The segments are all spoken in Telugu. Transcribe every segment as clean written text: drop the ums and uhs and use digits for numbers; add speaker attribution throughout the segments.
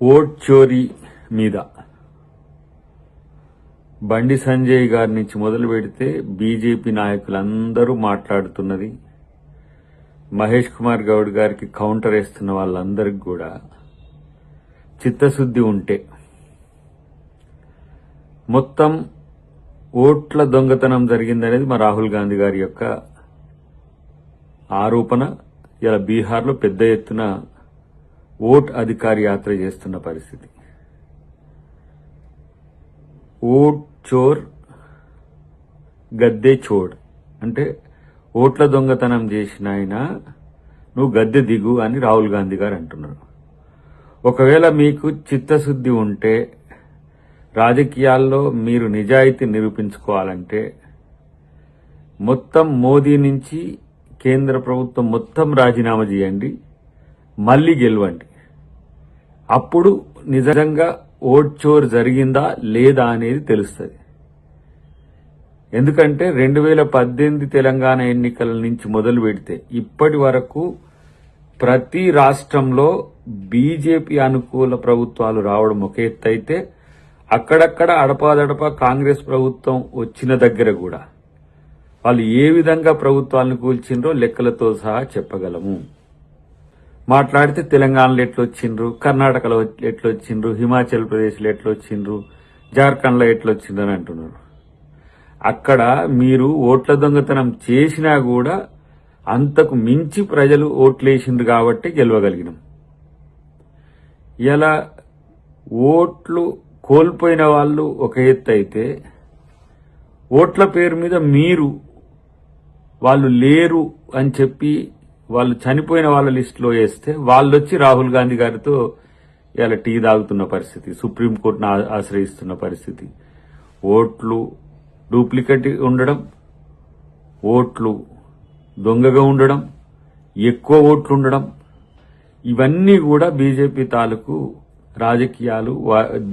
Speaker 1: ఓట్ చోరీ మీద బండి సంజయ్ గారి నుంచి మొదలు పెడితే బీజేపీ నాయకులందరూ మాట్లాడుతున్నది. మహేష్ కుమార్ గౌడ్ గారికి కౌంటర్ వేస్తున్న వాళ్ళందరికీ కూడా చిత్తశుద్ధి ఉంటే మొత్తం ఓట్ల దొంగతనం జరిగిందనేది మా రాహుల్ గాంధీ గారి యొక్క ఆరోపణ. ఇలా బీహార్లో పెద్ద ఎత్తున ఓట్ అధికారి యాత్ర చేస్తున్న పరిస్థితి. ఓట్ చోర్ గద్దె చోడ్ అంటే ఓట్ల దొంగతనం చేసిన ఆయన నువ్వు గద్దె దిగు అని రాహుల్ గాంధీ గారు అంటున్నారు. ఒకవేళ మీకు చిత్తశుద్ధి ఉంటే రాజకీయాల్లో మీరు నిజాయితీ నిరూపించుకోవాలంటే మొత్తం మోదీ నుంచి కేంద్ర ప్రభుత్వం మొత్తం రాజీనామా చేయండి, మళ్లీ గెలవండి. అప్పుడు నిజంగా ఓట్ చోర్ జరిగిందా లేదా అనేది తెలుస్తుంది. ఎందుకంటే 2018 తెలంగాణ ఎన్నికల నుంచి మొదలు పెడితే ఇప్పటి వరకు ప్రతి రాష్ట్రంలో బీజేపీ అనుకూల ప్రభుత్వాలు రావడం ఒక ఎత్తు అయితే, అక్కడక్కడ అడపాదడపా కాంగ్రెస్ ప్రభుత్వం వచ్చిన దగ్గర కూడా వాళ్ళు ఏ విధంగా ప్రభుత్వాలను కూల్చిండ్రో లెక్కలతో సహా చెప్పగలము. మాట్లాడితే తెలంగాణలో ఎట్లొచ్చిండ్రు, కర్ణాటకలో ఎట్లొచ్చిండ్రు, హిమాచల్ ప్రదేశ్లో ఎట్లొచ్చిండ్రు, జార్ఖండ్లో ఎట్లొచ్చిండ్రు అని అంటున్నారు. అక్కడ మీరు ఓట్ల దొంగతనం చేసినా కూడా అంతకు మించి ప్రజలు ఓట్లేసిండ్రు కాబట్టి గెలవగలిగినాం. ఇలా ఓట్లు కోల్పోయిన వాళ్ళు ఒక ఎత్తు అయితే, ఓట్ల పేరు మీద మీరు వాళ్ళు లేరు అని చెప్పి వాళ్ళు చనిపోయిన వాళ్ళ లిస్టులో వేస్తే వాళ్ళొచ్చి రాహుల్ గాంధీ గారితో ఇలా టీ తాగుతున్న పరిస్థితి, సుప్రీంకోర్టును ఆశ్రయిస్తున్న పరిస్థితి. ఓట్లు డూప్లికేట్ ఉండడం, ఓట్లు దొంగగా ఉండడం, ఎక్కువ ఓట్లు ఉండడం, ఇవన్నీ కూడా బీజేపీ తాలూకు రాజకీయాలు,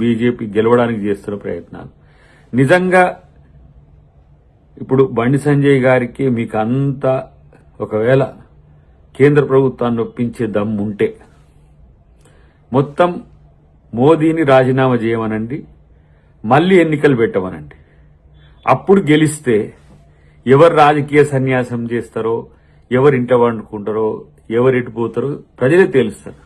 Speaker 1: బీజేపీ గెలవడానికి చేస్తున్న ప్రయత్నాలు. నిజంగా ఇప్పుడు బండి సంజయ్ గారికి మీకు అంత ఒకవేళ కేంద్ర ప్రభుత్వాన్ని ఒప్పించే దమ్ము ఉంటే మొత్తం మోదీని రాజీనామా చేయమనండి, మళ్లీ ఎన్నికలు పెట్టమనండి. అప్పుడు గెలిస్తే ఎవరు రాజకీయ సన్యాసం చేస్తారో, ఎవరు ఇంట వండుకుంటారో, ఎవరు ఎటు పోతారో ప్రజలే తెలుస్తారు.